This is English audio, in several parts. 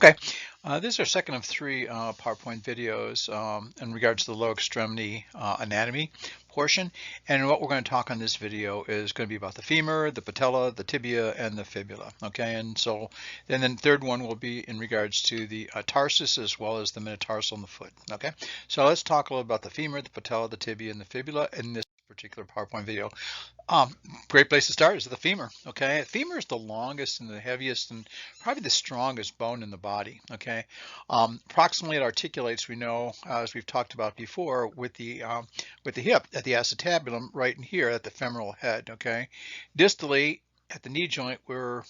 Okay, this is our second of three PowerPoint videos in regards to the lower extremity anatomy portion. And what we're going to talk on this video is going to be about the femur, the patella, the tibia, and the fibula. Okay, and so then the third one will be in regards to the tarsus as well as the metatarsal in the foot. Okay, so let's talk a little about the femur, the patella, the tibia, and the fibula in this particular PowerPoint video. Great place to start is the femur. Okay, the femur is the longest and the heaviest and probably the strongest bone in the body. Okay, proximally it articulates. We know, as we've talked about before, with the hip at the acetabulum, right in here at the femoral head. Okay, distally at the knee joint, we're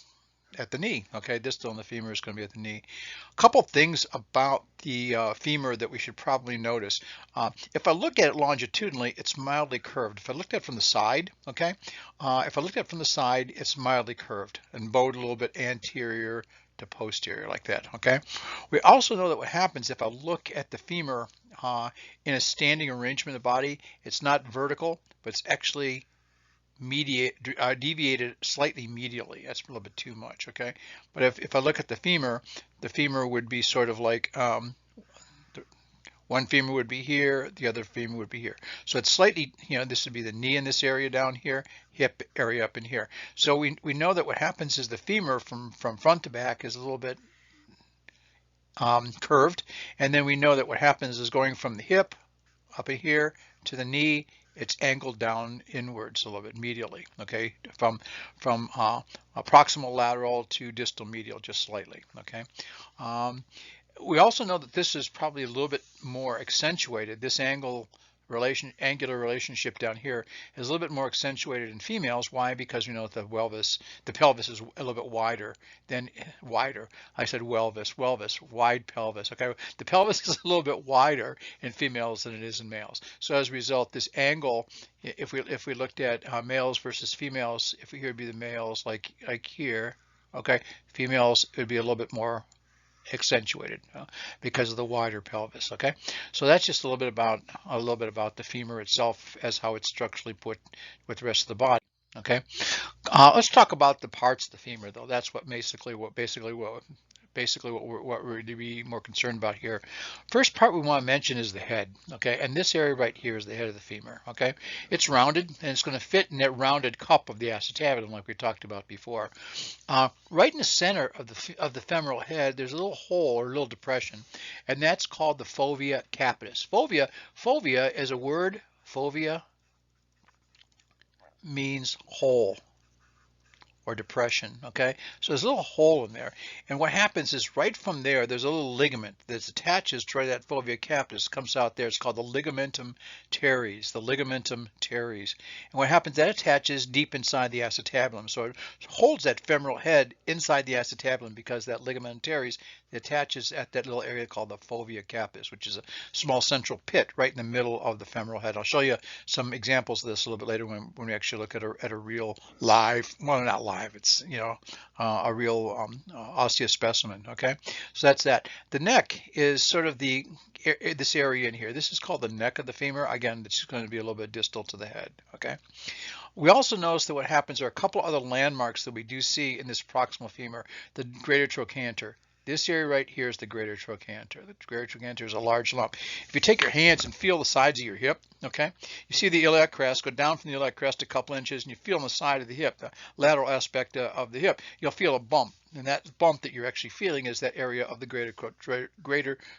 at the knee. Okay, distal and the femur is going to be at the knee. A couple things about the femur that we should probably notice. If I look at it longitudinally, it's mildly curved. If I looked at it from the side, okay, if I looked at it from the side, it's mildly curved and bowed a little bit anterior to posterior like that. Okay. We also know that what happens if I look at the femur in a standing arrangement of the body, it's not vertical, but it's actually deviated slightly medially. That's a little bit too much, okay? But if I look at the femur would be sort of like one femur would be here, the other femur would be here. So it's slightly, this would be the knee in this area down here, hip area up in here. So we know that what happens is the femur from front to back is a little bit curved, and then we know that what happens is going from the hip up in here to the knee, it's angled down inwards a little bit medially, okay, from proximal lateral to distal medial just slightly, okay. We also know that this is probably a little bit more accentuated. This angular relationship down here is a little bit more accentuated in females. Why? Because we know that the pelvis is a little bit wider. I said wide pelvis. Okay, the pelvis is a little bit wider in females than it is in males. So as a result, this angle, if we looked at males versus females, if here would be the males like here, okay, females it would be a little bit more accentuated because of the wider pelvis. Okay, so that's just a little bit about the femur itself as how it's structurally put with the rest of the body. Okay, let's talk about the parts of the femur, though. That's what what we're to be more concerned about here. First part we want to mention is the head. Okay, and this area right here is the head of the femur. Okay, it's rounded and it's going to fit in that rounded cup of the acetabulum like we talked about before. Right in the center of the femoral head, there's a little hole or a little depression, and that's called the fovea capitis. Fovea is a word. Fovea means hole or depression. Okay, so there's a little hole in there, and what happens is right from there there's a little ligament that attaches to that fovea capitis, comes out there. It's called the ligamentum teres, and what happens, that attaches deep inside the acetabulum, so it holds that femoral head inside the acetabulum because that ligamentum teres attaches at that little area called the fovea capitis, which is a small central pit right in the middle of the femoral head. I'll show you some examples of this a little bit later when we actually look at a real live, well, not live, it's a real osseous specimen. Okay, so that's that. The neck is sort of this area in here. This is called the neck of the femur. Again, it's going to be a little bit distal to the head. Okay, we also notice that what happens are a couple other landmarks that we do see in this proximal femur. The greater trochanter. This area right here is the greater trochanter. The greater trochanter is a large lump. If you take your hands and feel the sides of your hip, okay, you see the iliac crest, go down from the iliac crest a couple inches, and you feel on the side of the hip, the lateral aspect of the hip, you'll feel a bump. And that bump that you're actually feeling is that area of the greater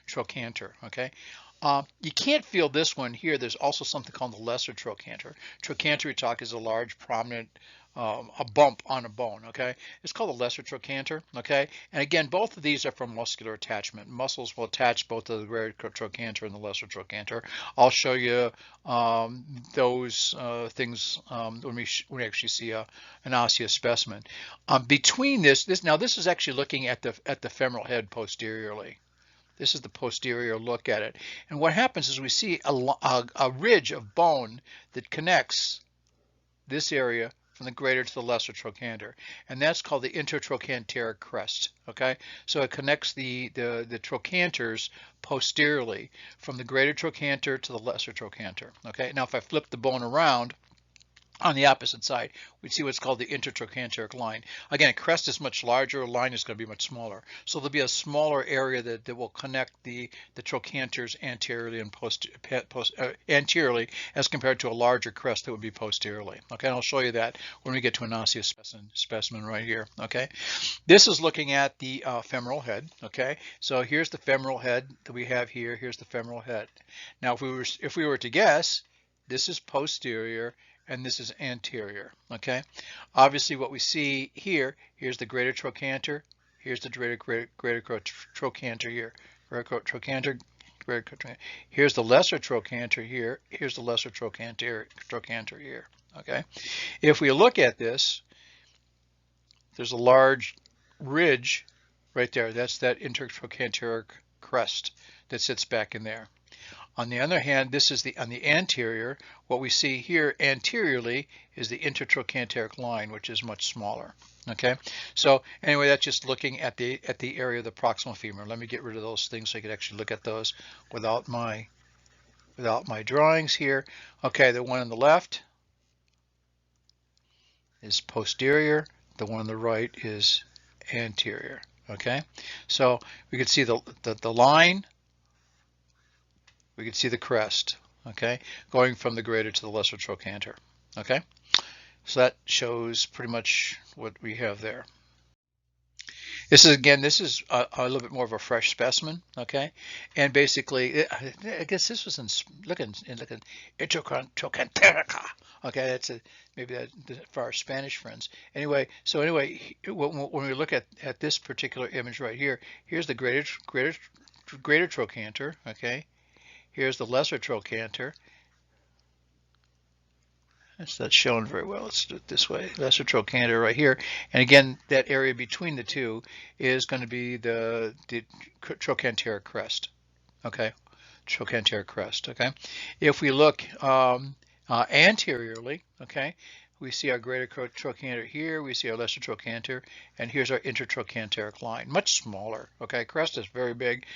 trochanter, okay? You can't feel this one here. There's also something called the lesser trochanter. Trochanter, we talk, is a large, prominent, a bump on a bone, okay? It's called the lesser trochanter, okay? And again, both of these are from muscular attachment. Muscles will attach both to the greater trochanter and the lesser trochanter. I'll show you those things when we actually see an osseous specimen. Between this is actually looking at the femoral head posteriorly. This is the posterior look at it. And what happens is we see a ridge of bone that connects this area from the greater to the lesser trochanter, and that's called the intertrochanteric crest. Okay, so it connects the trochanters posteriorly from the greater trochanter to the lesser trochanter. Okay, now if I flip the bone around, On the opposite side, we'd see what's called the intertrochanteric line. Again, crest is much larger, line is going to be much smaller. So there'll be a smaller area that will connect the trochanters anteriorly and anteriorly as compared to a larger crest that would be posteriorly. Okay, and I'll show you that when we get to an osseous specimen right here. Okay, this is looking at the femoral head. Okay, so here's the femoral head that we have here. Here's the femoral head. Now, if we were to guess, this is posterior and this is anterior. Okay, obviously what we see here, here's the greater trochanter, here's the greater trochanter here, trochanter, here's the lesser trochanter here, here's the lesser trochanter here. Okay, if we look at this, there's a large ridge right there. That's that intertrochanteric crest that sits back in there. On the other hand, this is on the anterior. What we see here anteriorly is the intertrochanteric line, which is much smaller. Okay, so anyway, that's just looking at the area of the proximal femur. Let me get rid of those things so I could actually look at those without my drawings here. Okay, the one on the left is posterior. The one on the right is anterior. Okay, so we can see the line. We can see the crest, okay, going from the greater to the lesser trochanter, okay? So that shows pretty much what we have there. This is a little bit more of a fresh specimen, okay? And basically, I guess this was looking intertrochanterica, okay? That's maybe that for our Spanish friends. Anyway, when we look at this particular image right here, here's the greater trochanter, okay? Here's the lesser trochanter. That's not shown very well. Let's do it this way. Lesser trochanter right here. And again, that area between the two is going to be the trochanteric crest. Okay, trochanteric crest. Okay. If we look anteriorly, okay, we see our greater trochanter here. We see our lesser trochanter, and here's our intertrochanteric line, much smaller. Okay, crest is very big.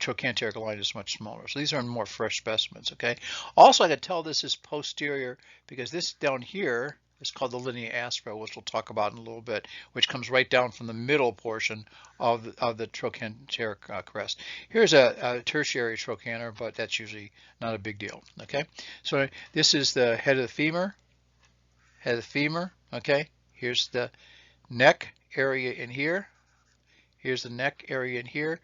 Trochanteric line is much smaller. So these are more fresh specimens, okay? Also, I could tell this is posterior because this down here is called the linea aspera, which we'll talk about in a little bit, which comes right down from the middle portion of the trochanteric crest. Here's a tertiary trochanter, but that's usually not a big deal, okay? So this is the head of the femur, okay? Here's the neck area in here. Here's the neck area in here.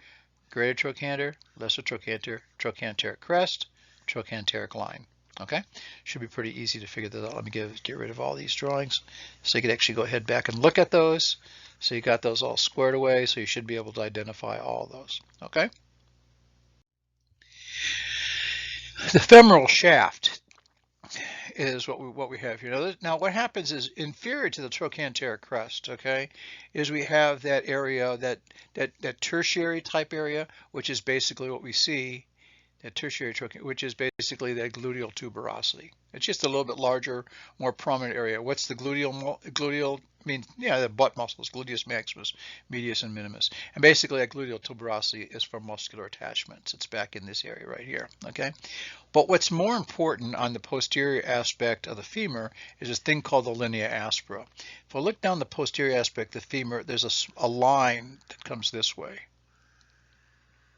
Greater trochanter, lesser trochanter, trochanteric crest, trochanteric line. Okay, should be pretty easy to figure that out. Let me get rid of all these drawings so you can actually go ahead back and look at those. So you got those all squared away, so you should be able to identify all of those. Okay. The femoral shaft is what we have here. Now what happens is inferior to the trochanteric crest, okay, is we have that area, that tertiary type area, which is basically what we see, that tertiary trochanter, which is basically that gluteal tuberosity. It's just a little bit larger, more prominent area. What's the gluteal mean? Yeah, the butt muscles, gluteus maximus, medius, and minimus. And basically that gluteal tuberosity is for muscular attachments. It's back in this area right here, okay? But what's more important on the posterior aspect of the femur is this thing called the linea aspera. If I look down the posterior aspect of the femur, there's a line that comes this way,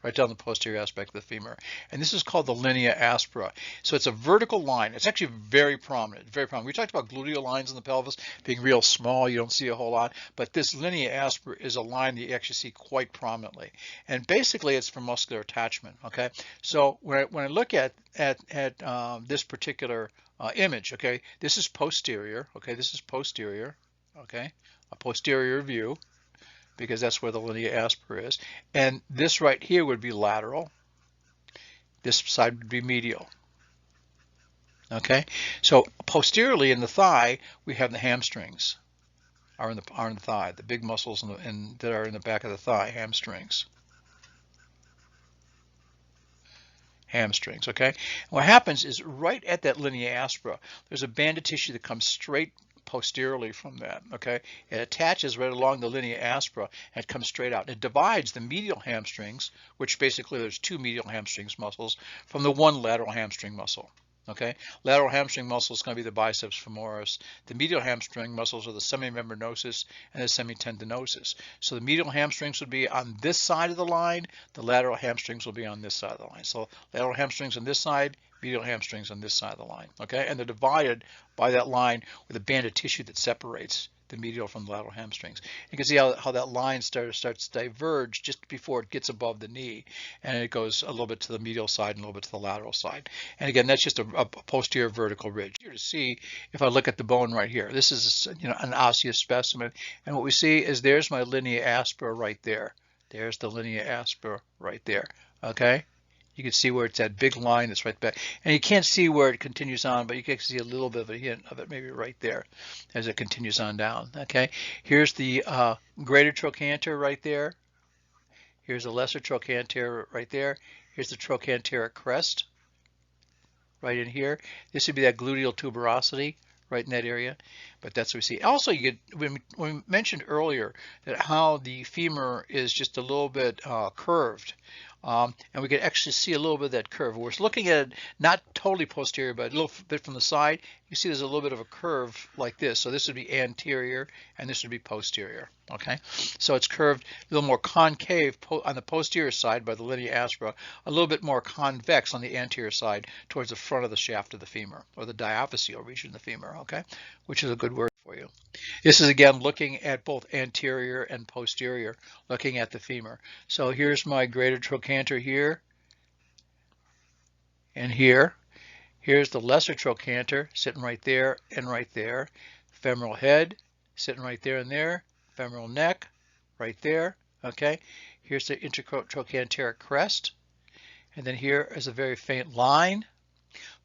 right down the posterior aspect of the femur. And this is called the linea aspera. So it's a vertical line. It's actually very prominent, very prominent. We talked about gluteal lines in the pelvis being real small. You don't see a whole lot. But this linea aspera is a line that you actually see quite prominently. And basically, it's for muscular attachment, okay? So when I look at this particular image, okay, this is posterior, okay? This is posterior, okay? A posterior view, because that's where the linea aspera is. And this right here would be lateral. This side would be medial. Okay, so posteriorly in the thigh, we have the hamstrings are in the thigh, the big muscles that are in the back of the thigh, hamstrings. Hamstrings, okay? And what happens is right at that linea aspera, there's a band of tissue that comes straight posteriorly from that, okay? It attaches right along the linea aspera and it comes straight out. It divides the medial hamstrings, which basically there's two medial hamstrings muscles, from the one lateral hamstring muscle, Okay, lateral hamstring muscle is going to be the biceps femoris. The medial hamstring muscles are the semimembranosus and the semitendinosus. So the medial hamstrings would be on this side of the line. The lateral hamstrings will be on this side of the line. So lateral hamstrings on this side, medial hamstrings on this side of the line. Okay, and they're divided by that line with a band of tissue that separates the medial from the lateral hamstrings. You can see how that line starts to diverge just before it gets above the knee, and it goes a little bit to the medial side and a little bit to the lateral side. And again, that's just a posterior vertical ridge. Here to see, if I look at the bone right here, this is an osseous specimen, and what we see is there's my linea aspera right there. There's the linea aspera right there. Okay. You can see where it's that big line that's right back. And you can't see where it continues on, but you can see a little bit of a hint of it maybe right there as it continues on down. Okay, here's the greater trochanter right there. Here's the lesser trochanter right there. Here's the trochanteric crest right in here. This would be that gluteal tuberosity right in that area, but that's what we see. Also, you get, when we mentioned earlier that how the femur is just a little bit curved. And we can actually see a little bit of that curve. We're looking at it not totally posterior, but a little bit from the side. You see there's a little bit of a curve like this. So this would be anterior and this would be posterior. Okay, so it's curved a little more concave on the posterior side by the linea aspera, a little bit more convex on the anterior side towards the front of the shaft of the femur, or the diaphyseal region of the femur, okay, which is a good word for you. This is again looking at both anterior and posterior, looking at the femur. So here's my greater trochanter here and here. Here's the lesser trochanter sitting right there and right there. Femoral head sitting right there and there. Femoral neck right there. Okay, here's the intertrochanteric crest, and then here is a very faint line.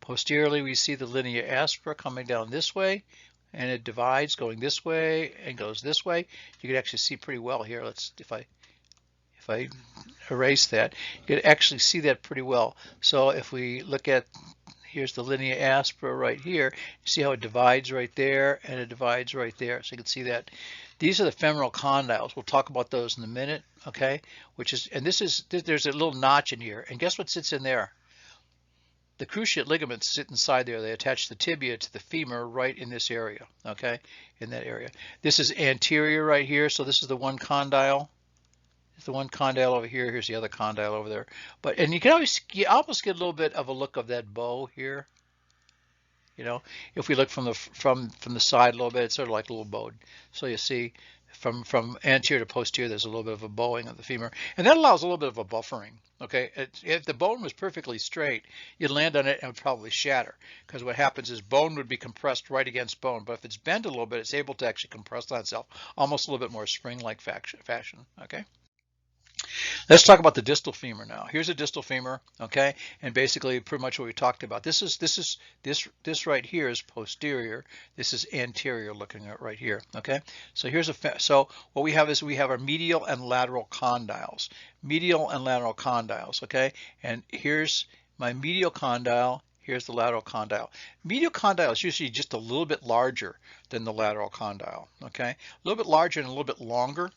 Posteriorly, we see the linea aspera coming down this way, and it divides going this way and goes this way. You can actually see pretty well here. If I erase that, you can actually see that pretty well. So if we look at, here's the linea aspera right here. You see how it divides right there and it divides right there. So you can see that. These are the femoral condyles. We'll talk about those in a minute, okay? There's a little notch in here, and guess what sits in there? The cruciate ligaments sit inside there. They attach the tibia to the femur right in this area, okay? In that area. This is anterior right here, so this is the one condyle. It's the one condyle over here. Here's the other condyle over there. And you almost get a little bit of a look of that bow here. You know, if we look from the side a little bit, it's sort of like a little bowed. So you see from anterior to posterior, there's a little bit of a bowing of the femur, and that allows a little bit of a buffering. Okay, if the bone was perfectly straight, you'd land on it and it would probably shatter, because what happens is bone would be compressed right against bone. But if it's bent a little bit, it's able to actually compress on itself, almost a little bit more spring-like fashion. Okay. Let's talk about the distal femur now. Here's a distal femur, okay, and basically pretty much what we talked about. This right here is posterior. This is anterior, looking at right here, okay. So what we have is our medial and lateral condyles. Medial and lateral condyles, okay. And here's my medial condyle. Here's the lateral condyle. Medial condyle is usually just a little bit larger than the lateral condyle, okay. A little bit larger and a little bit longer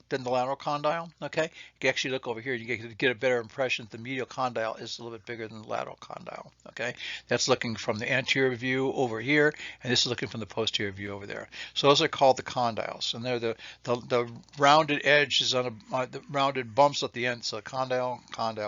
than the lateral condyle, okay? You can actually look over here, you get a better impression that the medial condyle is a little bit bigger than the lateral condyle, okay? That's looking from the anterior view over here, and this is looking from the posterior view over there. So those are called the condyles, and they're the rounded edges on the rounded bumps at the end. So condyle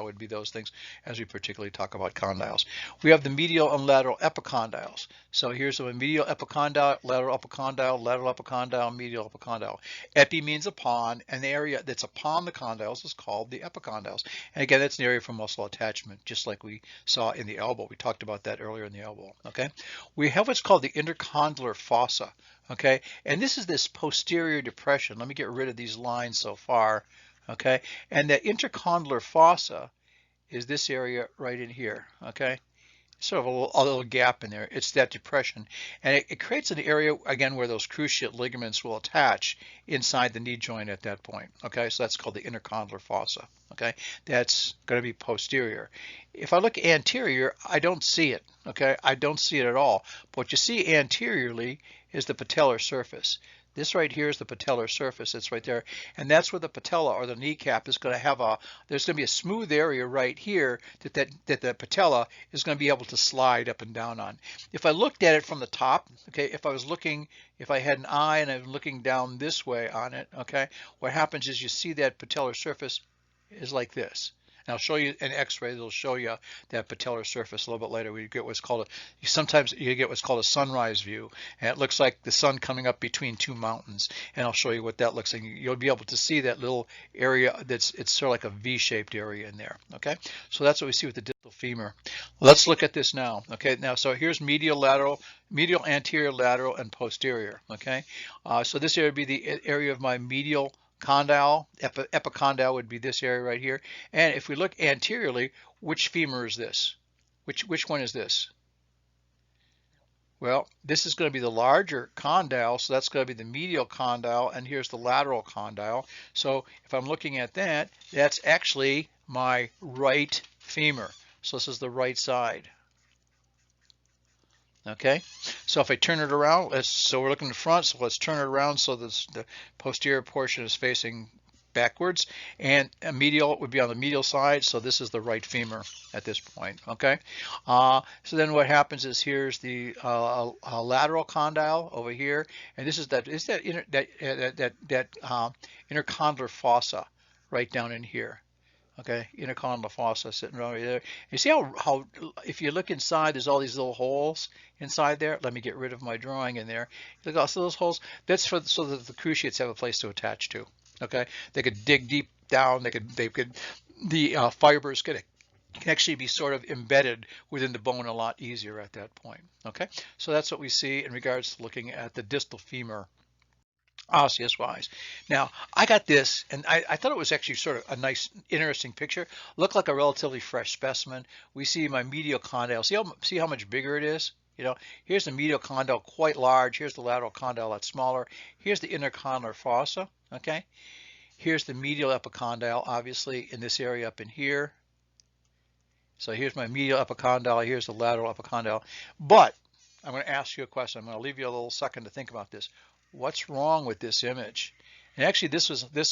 would be those things, as we particularly talk about condyles. We have the medial and lateral epicondyles. So here's a medial epicondyle, lateral epicondyle, medial epicondyle. Epi means upon, and the area that's upon the condyles is called the epicondyles. And again, that's an area for muscle attachment, just like we saw in the elbow. We talked about that earlier in the elbow, okay? We have what's called the intercondylar fossa, okay? And this is this posterior depression. Let me get rid of these lines so far, okay? And the intercondylar fossa is this area right in here, okay? Sort of a little gap in there. It's that depression, and it creates an area again where those cruciate ligaments will attach inside the knee joint at that point. Okay, so that's called the intercondylar fossa. Okay, that's going to be posterior. If I look anterior, I don't see it. Okay, I don't see it at all. But what you see anteriorly is the patellar surface. This right here is the patellar surface. It's right there. And that's where the patella or the kneecap is going to have there's going to be a smooth area right here that the patella is going to be able to slide up and down on. If I looked at it from the top, okay, if I had an eye and I'm looking down this way on it, okay, what happens is you see that patellar surface is like this. And I'll show you an X-ray that'll show you that patellar surface a little bit later. We get what's called sometimes you get what's called a sunrise view, and it looks like the sun coming up between two mountains. And I'll show you what that looks like. You'll be able to see that little area it's sort of like a V-shaped area in there. Okay, so that's what we see with the distal femur. Let's look at this now. Okay, now so here's medial, lateral, medial, anterior, lateral, and posterior. Okay, so this area would be the area of my medial condyle. Epicondyle would be this area right here. And if we look anteriorly, which femur is this? Which one is this? Well, this is going to be the larger condyle, so that's going to be the medial condyle, and here's the lateral condyle. So if I'm looking at that, that's actually my right femur. So this is the right side. Okay, so if I turn it around, so we're looking in the front, so let's turn it around so the posterior portion is facing backwards, and a medial would be on the medial side, so this is the right femur at this point. Okay, so then what happens is here's the lateral condyle over here, and this is that intercondylar fossa right down in here. Okay, intercondylar fossa sitting right there. You see how if you look inside, there's all these little holes inside there. Let me get rid of my drawing in there. Look at all those holes. That's so that the cruciates have a place to attach to. Okay, they could dig deep down. The fibers can actually be sort of embedded within the bone a lot easier at that point. Okay, so that's what we see in regards to looking at the distal femur, osseous wise. Now I got this, and I thought it was actually sort of a nice, interesting picture. Looked like a relatively fresh specimen. We see my medial condyle. See how much bigger it is? You know, here's the medial condyle, quite large. Here's the lateral condyle, that's smaller. Here's the intercondylar fossa. Okay. Here's the medial epicondyle, obviously in this area up in here. So here's my medial epicondyle. Here's the lateral epicondyle. But I'm going to ask you a question. I'm going to leave you a little second to think about this. What's wrong with this image? And actually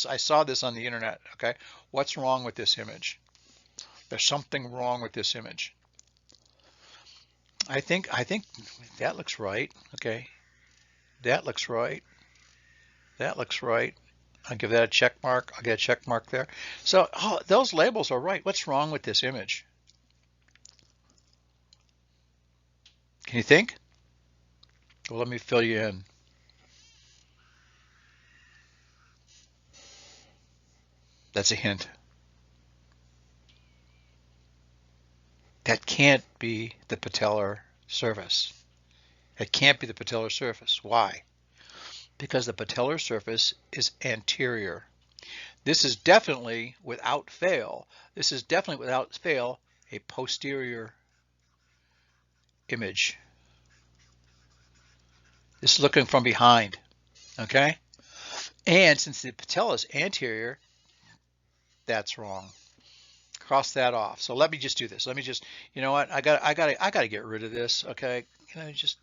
I saw this on the internet. Okay, what's wrong with this image? There's something wrong with this image. I think that looks right. Okay, that looks right. That looks right. I'll give that a check mark. I'll get a check mark there. So those labels are right. What's wrong with this image? Can you think? Well, let me fill you in. That's a hint. That can't be the patellar surface. It can't be the patellar surface. Why? Because the patellar surface is anterior. This is definitely, without fail, a posterior image. This is looking from behind. Okay? And since the patella is anterior, that's wrong. Cross that off. So let me just do this. Let me just, you know what? I got to get rid of this. Okay, can I just?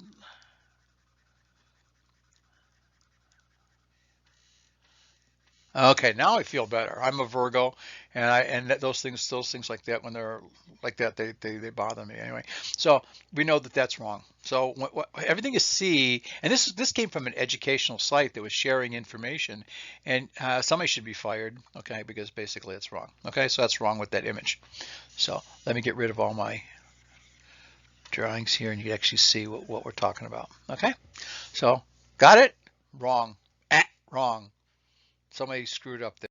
Okay, now I feel better. I'm a Virgo, and those things like that, when they're like that, they bother me anyway. So we know that that's wrong. So everything is C, and this came from an educational site that was sharing information, and somebody should be fired. Okay, because basically it's wrong. Okay, so that's wrong with that image. So let me get rid of all my drawings here, and you can actually see what we're talking about. Okay, so got it? Wrong. Wrong. Somebody screwed up there.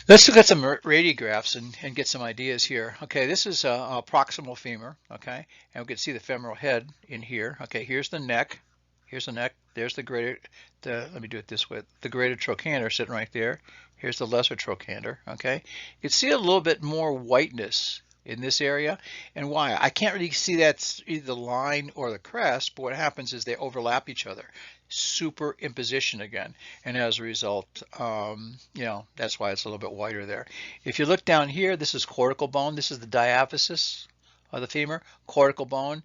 Let's look at some radiographs and get some ideas here. Okay, this is a proximal femur. Okay, and we can see the femoral head in here. Okay, here's the neck. Here's the neck. There's the greater. Let me do it this way. The greater trochanter sitting right there. Here's the lesser trochanter. Okay, you can see a little bit more whiteness in this area, and why? I can't really see that's either the line or the crest, but what happens is they overlap each other. Superimposition again, and as a result, you know, that's why it's a little bit whiter there. If you look down here, this is cortical bone. This is the diaphysis of the femur. Cortical bone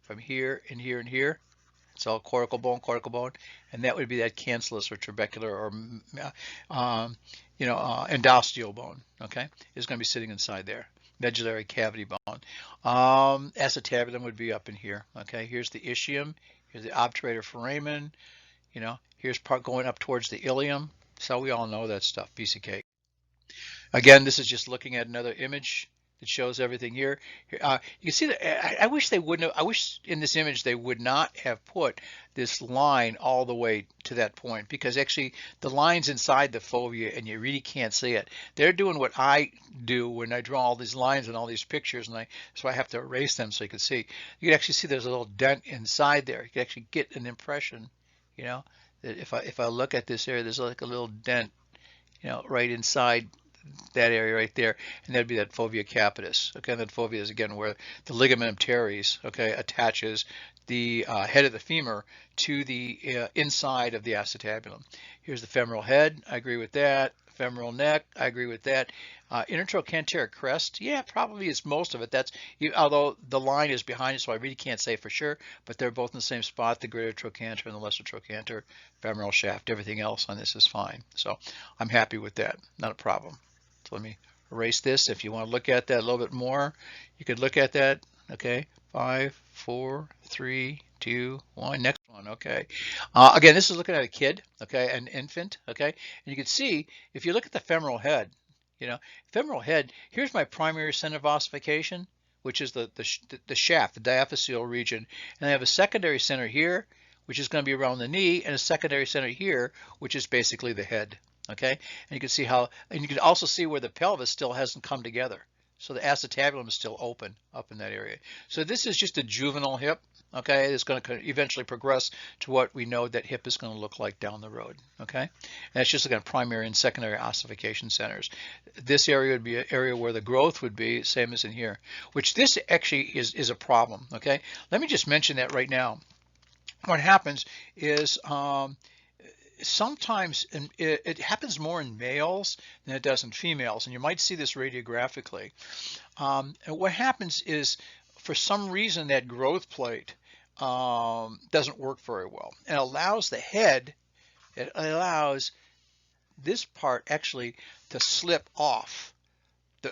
from here and here and here. So cortical bone, and that would be that cancellous or trabecular or endosteal bone. Okay, is going to be sitting inside there. Medullary cavity bone. Acetabulum would be up in here. Okay, here's the ischium. Here's the obturator foramen. Here's part going up towards the ilium. So we all know that stuff. Piece of cake. Again, this is just looking at another image that shows everything here. You can see that I wish they wouldn't have, I wish in this image they would not have put this line all the way to that point, because actually the line's inside the fovea and you really can't see it. They're doing what I do when I draw all these lines and all these pictures, and so I have to erase them so you can see. You can actually see there's a little dent inside there. You can actually get an impression, that if I look at this area, there's like a little dent, right inside that area right there, and that'd be that fovea capitis. Okay, and that fovea is again where the ligamentum teres, okay, attaches the head of the femur to the inside of the acetabulum. Here's the femoral head. I agree with that. Femoral neck. I agree with that. Intertrochanteric crest. Yeah, probably is most of it. Although the line is behind it, so I really can't say for sure. But they're both in the same spot: the greater trochanter and the lesser trochanter. Femoral shaft. Everything else on this is fine. So I'm happy with that. Not a problem. So let me erase this. If you want to look at that a little bit more, you could look at that. Okay, 5, 4, 3, 2, 1. Next one. Okay. Again, this is looking at a kid. Okay, an infant. Okay, and you can see if you look at the femoral head. Femoral head. Here's my primary center of ossification, which is the shaft, the diaphyseal region, and I have a secondary center here, which is going to be around the knee, and a secondary center here, which is basically the head. Okay, and you can see and you can also see where the pelvis still hasn't come together. So the acetabulum is still open up in that area. So this is just a juvenile hip. Okay, it's going to eventually progress to what we know that hip is going to look like down the road. Okay, and that's just again primary and secondary ossification centers. This area would be an area where the growth would be same as in here, which this actually is a problem. Okay, let me just mention that right now. What happens is sometimes it happens more in males than it does in females, and you might see this radiographically. And what happens is, for some reason, that growth plate doesn't work very well, and allows the head, it allows this part actually to slip off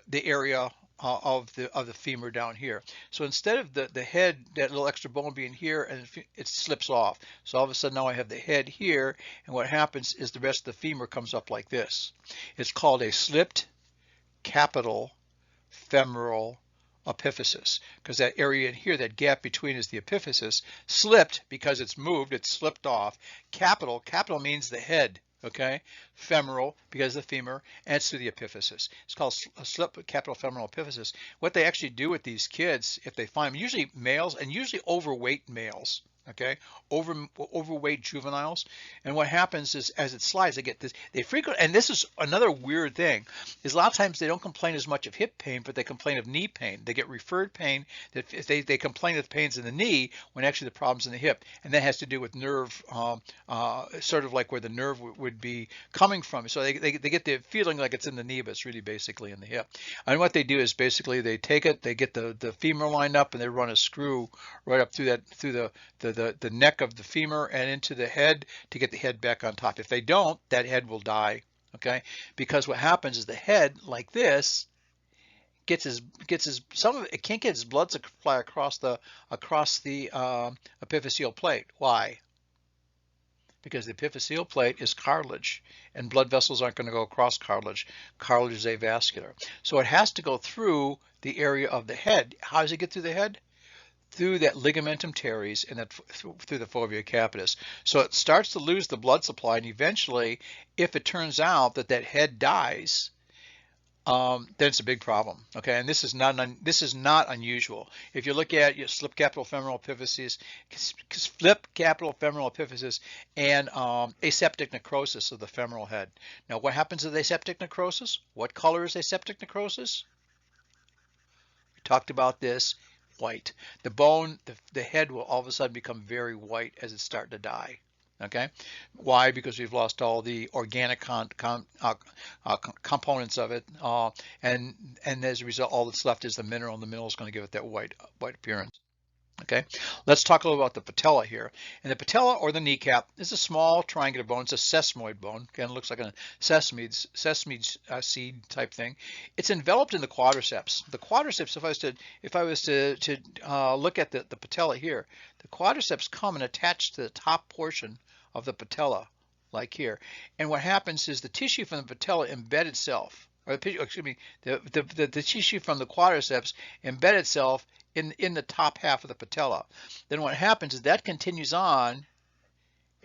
the area of the femur down here. So instead of the head, that little extra bone being here, and it slips off. So all of a sudden now I have the head here, and what happens is the rest of the femur comes up like this. It's called a slipped capital femoral epiphysis, because that area in here, that gap between is the epiphysis, slipped because it's moved, it's slipped off. Capital means the head. Okay, femoral because of the femur, and it's through the epiphysis. It's called a slip capital femoral epiphysis. What they actually do with these kids, if they find them, usually males and usually overweight males, okay, overweight juveniles, and what happens is as it slides, they get this. They frequently, and this is another weird thing, is a lot of times they don't complain as much of hip pain, but they complain of knee pain. They get referred pain. That if they complain of pains in the knee when actually the problem's in the hip, and that has to do with nerve, sort of like where the nerve would be coming from. So they get the feeling like it's in the knee, but it's really basically in the hip. And what they do is basically they take it, they get the femur lined up, and they run a screw right up through the neck of the femur and into the head to get the head back on top. If they don't, that head will die. Okay, because what happens is the head, like this, gets his some of it can't get his blood supply across the epiphyseal plate. Why? Because the epiphyseal plate is cartilage, and blood vessels aren't going to go across cartilage. Cartilage is avascular, so it has to go through the area of the head. How does it get through the head? Through that ligamentum teres and that through the fovea capitis. So it starts to lose the blood supply, and eventually, if it turns out that head dies, then it's a big problem. Okay, and this is not unusual. If you look at your slip capital femoral epiphysis, and aseptic necrosis of the femoral head. Now, what happens with aseptic necrosis? What color is aseptic necrosis? We talked about this. White. The bone, the head will all of a sudden become very white as it's starting to die. Okay, why? Because we've lost all the organic components of it, and as a result, all that's left is the mineral, and the mineral is going to give it that white appearance. Okay, let's talk a little about the patella here. And the patella, or the kneecap, is a small triangular bone. It's a sesamoid bone. Again, it looks like a sesame seed type thing. It's enveloped in the quadriceps. The quadriceps, if I was to look at the patella here, the quadriceps come and attach to the top portion of the patella, like here. And what happens is the tissue from the patella embed itself, or excuse me, the tissue from the quadriceps embed itself in the top half of the patella. Then what happens is that continues on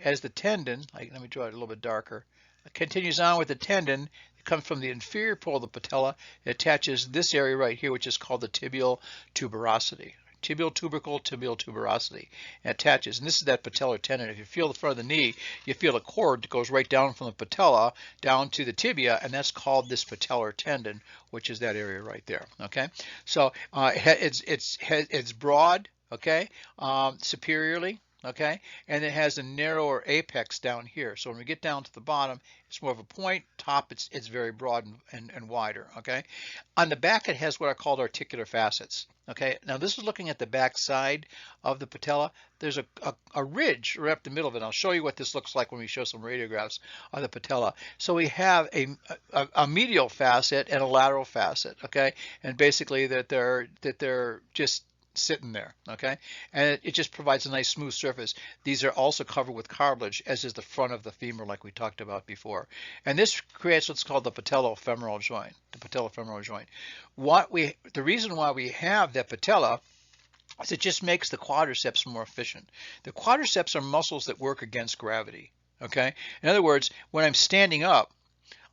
as the tendon, like, let me draw it a little bit darker, it continues on with the tendon. It comes from the inferior pole of the patella. It attaches this area right here, which is called the tibial tuberosity. Tibial tubercle, tibial tuberosity, and attaches. And this is that patellar tendon. If you feel the front of the knee, you feel a cord that goes right down from the patella down to the tibia, and that's called this patellar tendon, which is that area right there. Okay, so it's broad. Okay, superiorly. Okay, and it has a narrower apex down here. So when we get down to the bottom, it's more of a point. Top, it's very broad and wider. Okay, on the back, it has what are called articular facets. Okay, now this is looking at the back side of the patella. There's a ridge right up the middle of it. I'll show you what this looks like when we show some radiographs of the patella. So we have a medial facet and a lateral facet. Okay, and basically that they're just sitting there, okay, and it just provides a nice smooth surface. These are also covered with cartilage, as is the front of the femur, like we talked about before, and this creates what's called the patellofemoral joint. The patellofemoral joint. The reason why we have that patella is it just makes the quadriceps more efficient. The quadriceps are muscles that work against gravity. Okay, in other words, when I'm standing up,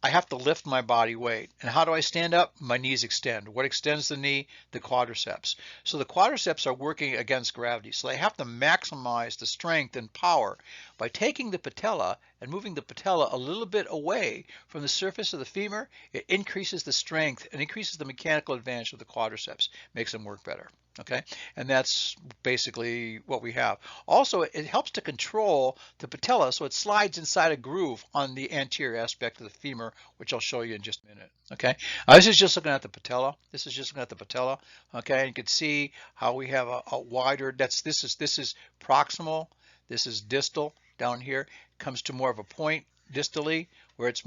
I have to lift my body weight. And how do I stand up? My knees extend. What extends the knee? The quadriceps. So the quadriceps are working against gravity. So they have to maximize the strength and power by taking the patella and moving the patella a little bit away from the surface of the femur. It increases the strength and increases the mechanical advantage of the quadriceps, makes them work better. Okay, and that's basically what we have. Also, it helps to control the patella, so it slides inside a groove on the anterior aspect of the femur, which I'll show you in just a minute. Okay, this is just looking at the patella. This is just looking at the patella. Okay, and you can see how we have a wider. This is proximal. This is distal down here. It comes to more of a point distally, where it's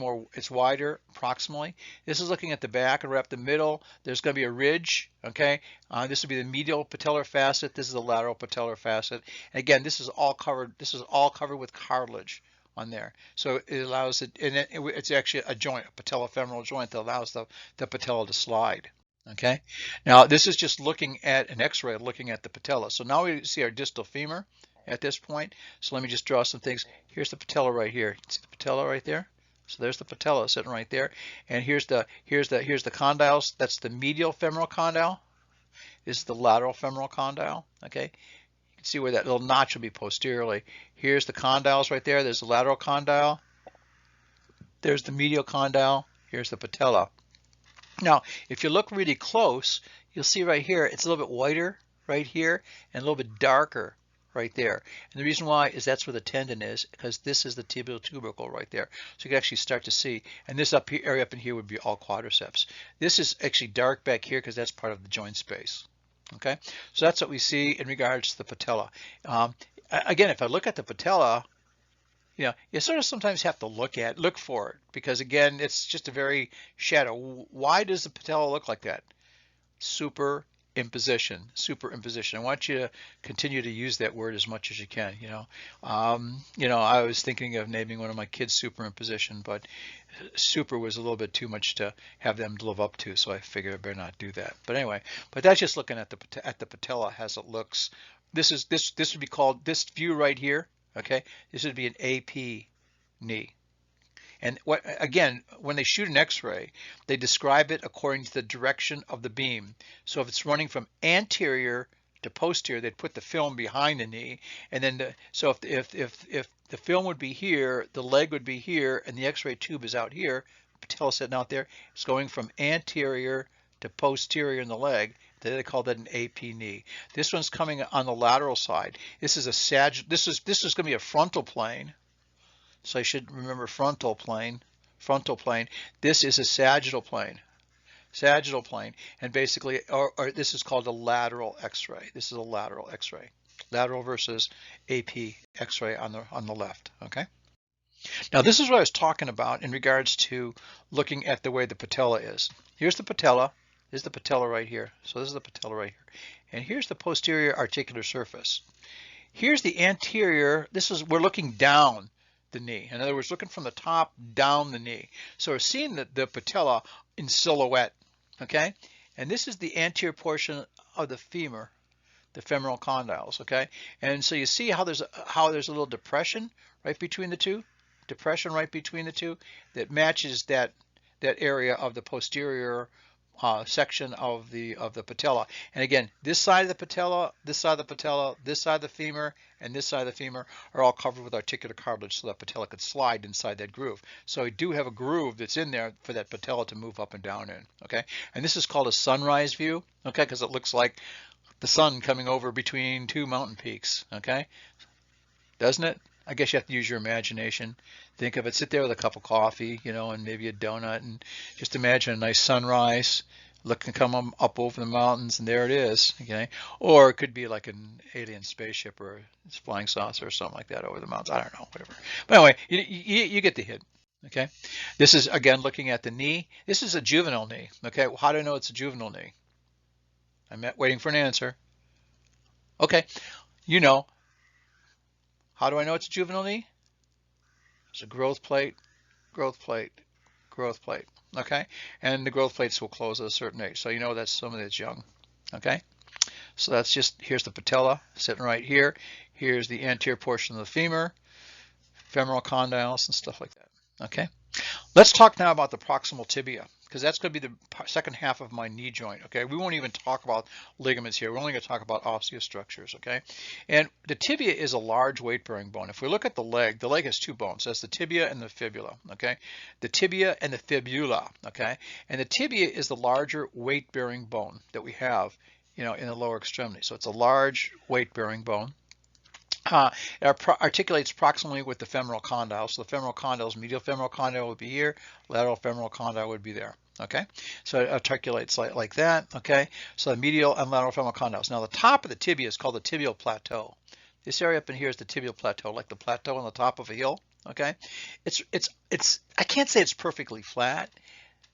wider proximally. This is looking at the back, and right up the middle, there's going to be a ridge. Okay, this would be the medial patellar facet. This is the lateral patellar facet. And again, this is all covered. This is all covered with cartilage on there. So it allows it, and it's actually a joint, a patellofemoral joint that allows the patella to slide. Okay, now this is just looking at an X-ray, looking at the patella. So now we see our distal femur at this point. So let me just draw some things. Here's the patella right here. See the patella right there? So there's the patella sitting right there. And here's the condyles. That's the medial femoral condyle. This is the lateral femoral condyle. Okay. You can see where that little notch will be posteriorly. Here's the condyles right there. There's the lateral condyle. There's the medial condyle. Here's the patella. Now, if you look really close, you'll see right here, it's a little bit whiter right here and a little bit darker right there. And the reason why is that's where the tendon is, because this is the tibial tubercle right there. So you can actually start to see, and this area up in here would be all quadriceps. This is actually dark back here because that's part of the joint space. Okay, so that's what we see in regards to the patella. Again, if I look at the patella, you know, you sort of sometimes have to look for it, because again, it's just a very shadow. Why does the patella look like that? Superimposition. I want you to continue to use that word as much as you can. You know, I was thinking of naming one of my kids Superimposition, but super was a little bit too much to have them live up to, so I figured I better not do that. But anyway, but that's just looking at the patella as it looks. This would be called, this view right here. Okay, this would be an AP knee. And again, when they shoot an X-ray, they describe it according to the direction of the beam. So if it's running from anterior to posterior, they'd put the film behind the knee, and then so if the film would be here, the leg would be here, and the X-ray tube is out here, patella sitting out there, it's going from anterior to posterior in the leg. They call that an AP knee. This one's coming on the lateral side. This is a this is going to be a frontal plane. So I should remember frontal plane. This is a sagittal plane. sagittal plane, and basically, or this is called a lateral X-ray. This is a lateral X-ray, lateral versus AP X-ray on the left. Okay. Now this is what I was talking about in regards to looking at the way the patella is. Here's the patella. Here's the patella right here. So this is the patella right here, and here's the posterior articular surface. Here's the anterior. We're looking down the knee. In other words, looking from the top down the knee. So we're seeing the patella in silhouette, okay? And this is the anterior portion of the femur, the femoral condyles, okay? And so you see how there's a little depression right between the two, that matches that area of the posterior section of the patella. And again, this side of the patella, this side of the patella, this side of the femur, and this side of the femur are all covered with articular cartilage, so that patella could slide inside that groove. So we do have a groove that's in there for that patella to move up and down in. Okay, and this is called a sunrise view. Okay, because it looks like the sun coming over between two mountain peaks. Okay, doesn't it? I guess you have to use your imagination. Think of it, sit there with a cup of coffee, you know, and maybe a donut, and just imagine a nice sunrise, come up over the mountains, and there it is, okay? Or it could be like an alien spaceship or a flying saucer or something like that over the mountains. I don't know, whatever. But anyway, you get the hint, okay? This is, again, looking at the knee. This is a juvenile knee, okay? Well, how do I know it's a juvenile knee? I'm waiting for an answer. Okay, you know. How do I know it's a juvenile knee? It's a growth plate, growth plate, growth plate, okay? And the growth plates will close at a certain age. So you know that's somebody that's young, okay? So that's just, here's the patella sitting right here. Here's the anterior portion of the femur, femoral condyles and stuff like that, okay? Let's talk now about the proximal tibia, because that's going to be the second half of my knee joint, okay? We won't even talk about ligaments here. We're only going to talk about osteostructures, okay? And the tibia is a large weight-bearing bone. If we look at the leg has two bones. That's the tibia and the fibula, okay? The tibia and the fibula, okay? And the tibia is the larger weight-bearing bone that we have, you know, in the lower extremity. So it's a large weight-bearing bone. It articulates proximally with the femoral condyle. So the femoral condyles, medial femoral condyle would be here, lateral femoral condyle would be there. Okay, so it articulates like that. Okay, so the medial and lateral femoral condyles. Now the top of the tibia is called the tibial plateau. This area up in here is the tibial plateau, like the plateau on the top of a hill. Okay, it's I can't say it's perfectly flat,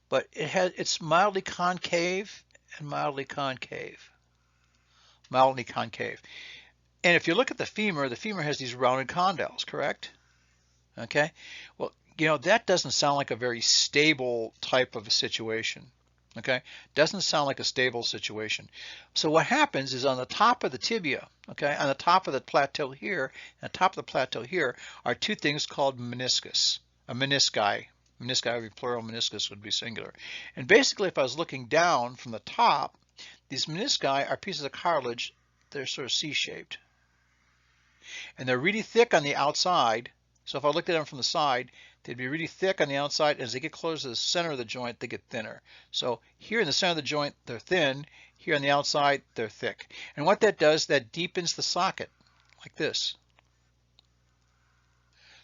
but it's mildly concave and mildly concave. Mildly concave. And if you look at the femur has these rounded condyles, correct? Okay, well, you know, that doesn't sound like a very stable type of a situation. Okay, doesn't sound like a stable situation. So what happens is on the top of the tibia, okay, on the top of the plateau here, and the top of the plateau here are two things called meniscus, a menisci. Menisci would be plural, meniscus would be singular. And basically, if I was looking down from the top, these menisci are pieces of cartilage that are sort of C-shaped. And they're really thick on the outside. So if I looked at them from the side, they'd be really thick on the outside. As they get closer to the center of the joint, they get thinner. So here in the center of the joint, they're thin. Here on the outside, they're thick. And what that does, that deepens the socket like this.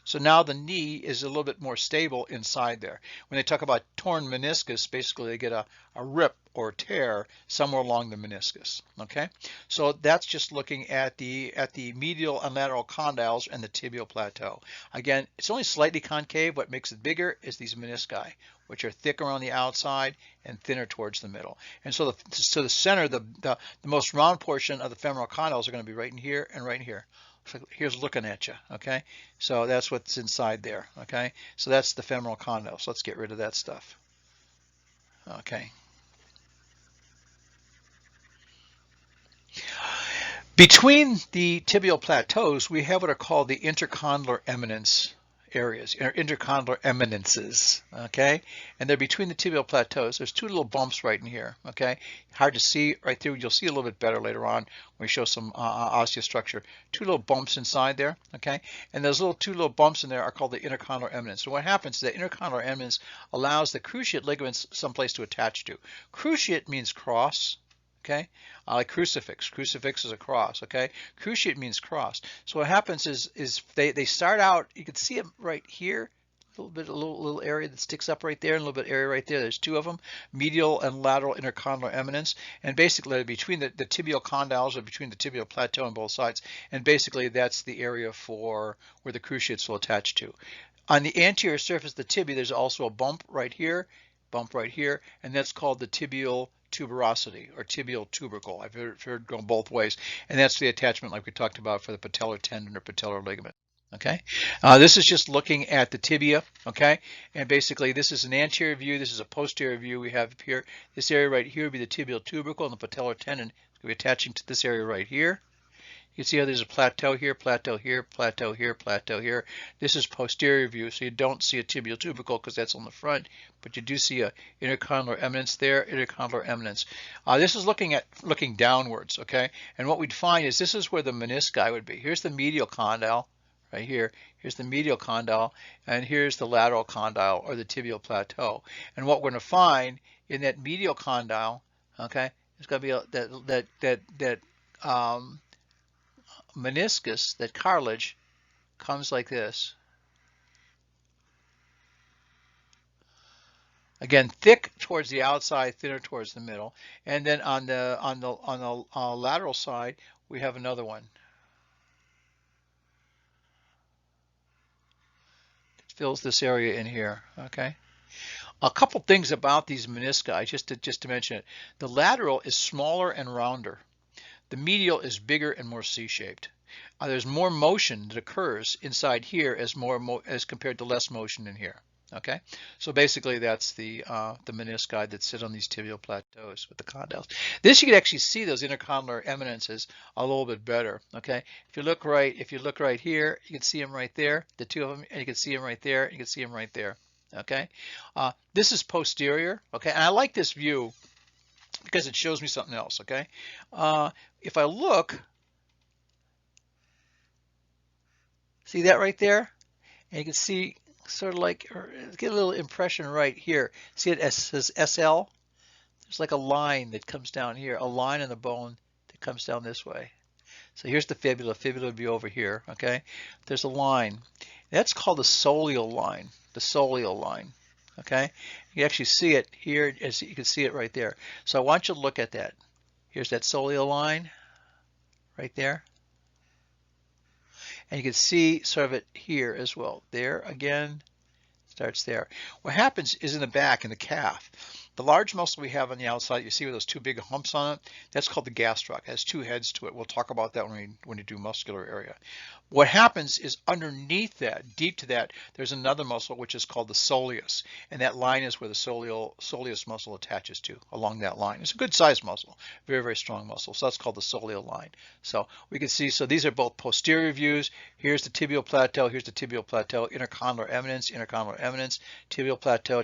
So now the knee is a little bit more stable inside there. When they talk about torn meniscus, basically they get a rip or tear somewhere along the meniscus. Okay, so that's just looking at the medial and lateral condyles and the tibial plateau. Again, it's only slightly concave. What makes it bigger is these menisci, which are thicker on the outside and thinner towards the middle. And so the center, the most round portion of the femoral condyles are going to be right in here and right in here. Here's looking at you, okay? So that's what's inside there, okay? So that's the femoral condyle. So let's get rid of that stuff, okay? Between the tibial plateaus, we have what are called the intercondylar eminence areas, intercondylar eminences, okay? And they're between the tibial plateaus. There's two little bumps right in here, okay? Hard to see right through. You'll see a little bit better later on when we show some osteostructure. Two little bumps inside there, okay? And those two little bumps in there are called the intercondylar eminence. So what happens is that intercondylar eminence allows the cruciate ligaments someplace to attach to. Cruciate means cross. Okay, like crucifix. Crucifix is a cross. Okay, cruciate means cross. So what happens is they start out. You can see them right here. little area that sticks up right there, and a little bit area right there. There's two of them, medial and lateral intercondylar eminence, and basically between the tibial condyles or between the tibial plateau on both sides, and basically that's the area for where the cruciates will attach to. On the anterior surface of the tibia, there's also a bump right here, and that's called the tibial tuberosity or tibial tubercle. I've heard going both ways, and that's the attachment like we talked about for the patellar tendon or patellar ligament. Okay, this is just looking at the tibia. Okay, and basically this is an anterior view, this is a posterior view we have up here. This area right here would be the tibial tubercle, and the patellar tendon is going to be attaching to this area right here. You can see how there's a plateau here, plateau here, plateau here, plateau here. This is posterior view, so you don't see a tibial tubercle because that's on the front, but you do see a intercondylar eminence there, intercondylar eminence. This is looking downwards, okay? And what we'd find is this is where the menisci would be. Here's the medial condyle right here. Here's the medial condyle, and here's the lateral condyle or the tibial plateau. And what we're going to find in that medial condyle, okay, it's going to be that meniscus, that cartilage, comes like this. Again, thick towards the outside, thinner towards the middle. And then on the lateral side, we have another one. It fills this area in here. Okay. A couple things about these menisci, just to mention it. The lateral is smaller and rounder. The medial is bigger and more C-shaped. There's more motion that occurs inside here as compared to less motion in here. Okay, so basically that's the menisci that sit on these tibial plateaus with the condyles. This you can actually see those intercondylar eminences a little bit better. Okay, if you look right here, you can see them right there, the two of them, and you can see them right there, and you can see them right there. Okay, this is posterior. Okay, and I like this view because it shows me something else. Okay, if I look, see that right there, and you can see sort of like, get a little impression right here. See it says SL? There's like a line that comes down here, a line in the bone that comes down this way. So here's the fibula. Fibula would be over here. Okay, there's a line. That's called the soleal line. The soleal line. Okay, you actually see it here, as you can see it right there. So I want you to look at that. Here's that soleal line right there. And you can see sort of it here as well. There again, starts there. What happens is in the back, in the calf, the large muscle we have on the outside, you see with those two big humps on it, that's called the gastroc. It has two heads to it. We'll talk about that when we do muscular area. What happens is underneath that, deep to that, there's another muscle which is called the soleus, and that line is where the soleus muscle attaches to, along that line. It's a good sized muscle, very, very strong muscle, so that's called the soleal line. So we can see, so these are both posterior views. Here's the tibial plateau, intercondylar eminence, tibial plateau,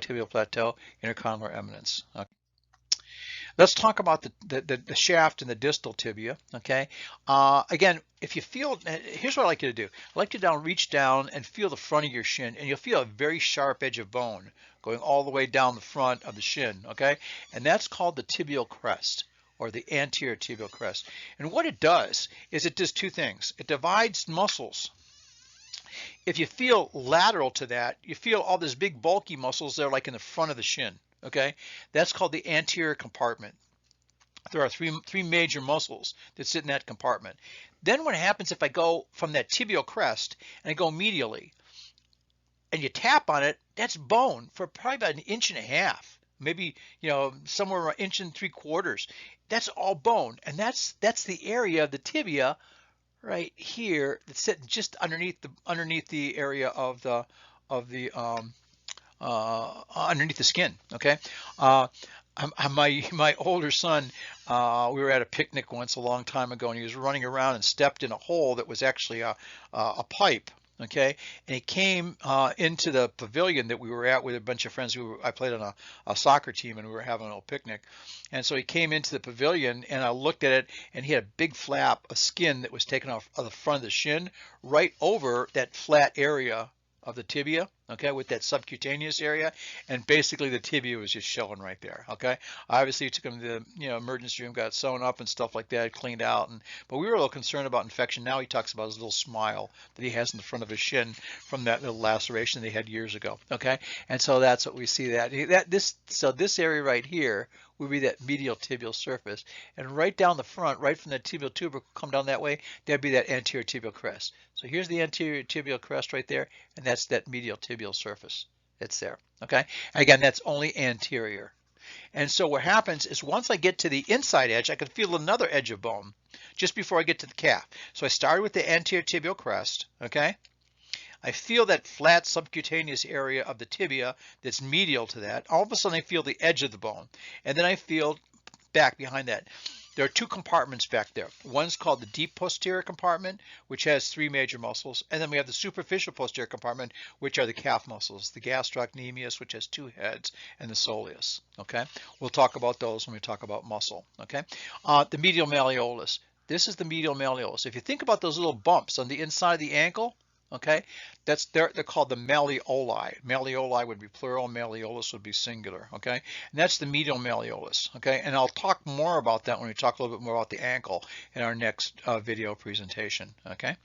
intercondylar eminence. Okay. Let's talk about the shaft and the distal tibia. Okay. Again, if you feel, here's what I like you to do. I like you to reach down and feel the front of your shin, and you'll feel a very sharp edge of bone going all the way down the front of the shin. Okay, and that's called the tibial crest, or the anterior tibial crest. And what it does is it does two things. It divides muscles. If you feel lateral to that, you feel all these big bulky muscles that are like in the front of the shin. Okay, that's called the anterior compartment. There are three major muscles that sit in that compartment. Then what happens if I go from that tibial crest and I go medially, and you tap on it, that's bone for probably about 1.5 inches, maybe, somewhere around 1 3/4. That's all bone, and that's the area of the tibia right here that's sitting just underneath the area of the underneath the skin. Okay, my older son, we were at a picnic once a long time ago, and he was running around and stepped in a hole that was actually a pipe. Okay, and he came into the pavilion that we were at with a bunch of friends. I played on a soccer team, and we were having a little picnic. And so he came into the pavilion, and I looked at it, and he had a big flap of skin that was taken off of the front of the shin, right over that flat area of the tibia. okay, with that subcutaneous area, and basically the tibia was just showing right there, okay. Obviously, he took him to the emergency room, got sewn up and stuff like that, cleaned out, but we were a little concerned about infection. Now he talks about his little smile that he has in the front of his shin from that little laceration they had years ago, okay. And so that's what we see so this area right here would be that medial tibial surface, and right down the front, right from the tibial tubercle, come down that way, that'd be that anterior tibial crest. So here's the anterior tibial crest right there, and that's that medial tibial surface. It's there, okay? Again, that's only anterior. And so what happens is once I get to the inside edge, I can feel another edge of bone just before I get to the calf. So I started with the anterior tibial crest, okay? I feel that flat subcutaneous area of the tibia that's medial to that. All of a sudden I feel the edge of the bone. And then I feel back behind that. There are two compartments back there. One's called the deep posterior compartment, which has 3 major muscles. And then we have the superficial posterior compartment, which are the calf muscles, the gastrocnemius, which has 2 heads, and the soleus. Okay, we'll talk about those when we talk about muscle. Okay, the medial malleolus. This is the medial malleolus. If you think about those little bumps on the inside of the ankle, okay, they're called the malleoli. Malleoli would be plural, malleolus would be singular, okay? And that's the medial malleolus, okay? And I'll talk more about that when we talk a little bit more about the ankle in our next video presentation, okay?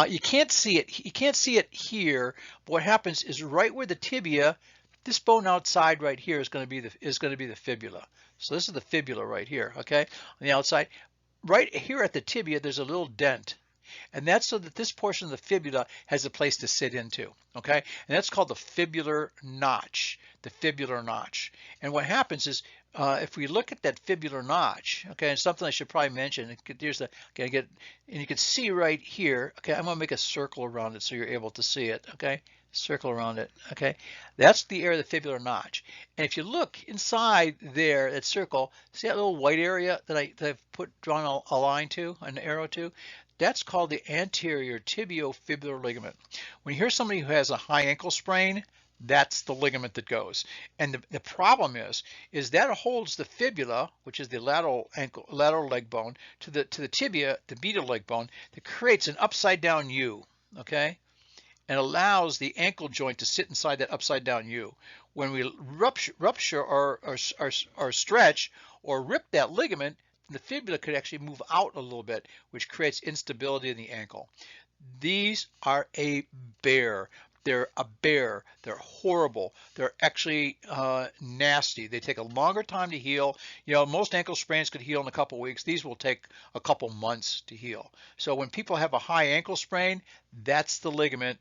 You can't see it here, but what happens is right where the tibia, this bone outside right here is going to be the fibula. So this is the fibula right here, okay? On the outside, right here at the tibia, there's a little dent. And that's so that this portion of the fibula has a place to sit into, okay? And that's called the fibular notch, And what happens is, if we look at that fibular notch, okay, and something I should probably mention, and you can see right here, okay, I'm gonna make a circle around it so you're able to see it, okay? Circle around it, okay? That's the area of the fibular notch. And if you look inside there, that circle, see that little white area that I've drawn a line to, an arrow to? That's called the anterior tibiofibular ligament. When you hear somebody who has a high ankle sprain, that's the ligament that goes. And the problem is that holds the fibula, which is the lateral leg bone, to the tibia, the medial leg bone, that creates an upside down U, okay? And allows the ankle joint to sit inside that upside down U. When we rupture or stretch or rip that ligament, the fibula could actually move out a little bit, which creates instability in the ankle. These are a bear. They're a bear. They're horrible. They're actually nasty. They take a longer time to heal. Most ankle sprains could heal in a couple weeks. These will take a couple months to heal. So when people have a high ankle sprain, that's the ligament.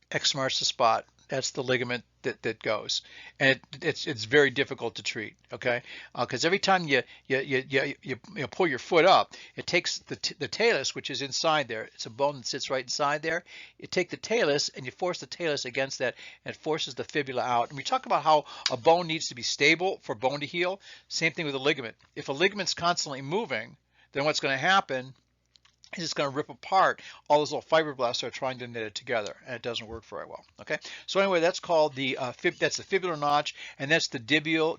X marks the spot. That's the ligament that goes, and it's very difficult to treat. Okay, because every time you pull your foot up, it takes the talus, which is inside there. It's a bone that sits right inside there. You take the talus and you force the talus against that, and it forces the fibula out. And we talk about how a bone needs to be stable for bone to heal. Same thing with a ligament. If a ligament's constantly moving, then what's going to happen? It's going to rip apart all those little fibroblasts that are trying to knit it together, and it doesn't work very well. Okay, so anyway, that's called the that's the fibular notch, and that's the distal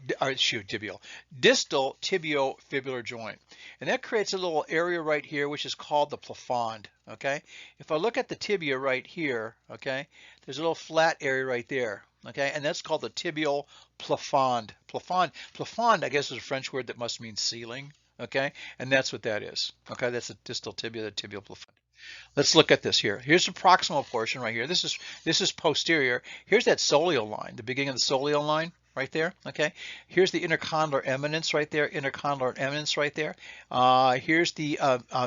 tibiofibular joint, and that creates a little area right here, which is called the plafond. Okay, if I look at the tibia right here, okay, there's a little flat area right there. Okay, and that's called the tibial plafond. Plafond, I guess, is a French word that must mean ceiling. Okay, and that's what that is. Okay, that's the distal tibia, the tibial plafond. Let's look at this here. Here's the proximal portion right here. This is posterior. Here's that soleal line, the beginning of the soleal line right there. Okay, here's the intercondylar eminence right there. Here's the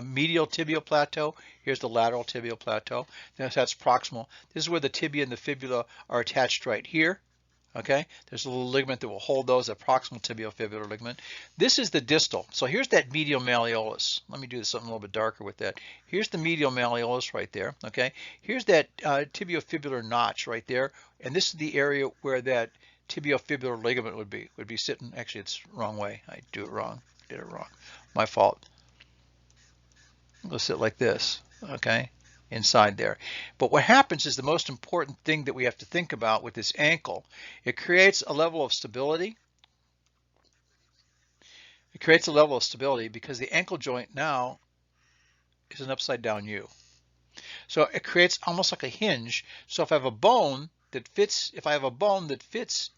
medial tibial plateau. Here's the lateral tibial plateau. That's proximal. This is where the tibia and the fibula are attached right here. Okay, there's a little ligament that will hold those, a proximal tibiofibular ligament. This is the distal. So here's that medial malleolus. Let me do something a little bit darker with that. Here's the medial malleolus right there. Okay, here's that tibiofibular notch right there, and this is the area where that tibiofibular ligament would be sitting. Actually, it's the wrong way. I did it wrong. My fault. It'll sit like this. Okay, inside there. But what happens is the most important thing that we have to think about with this ankle, it creates a level of stability. It creates a level of stability because the ankle joint now is an upside down U. So it creates almost like a hinge. So if I have a bone that fits,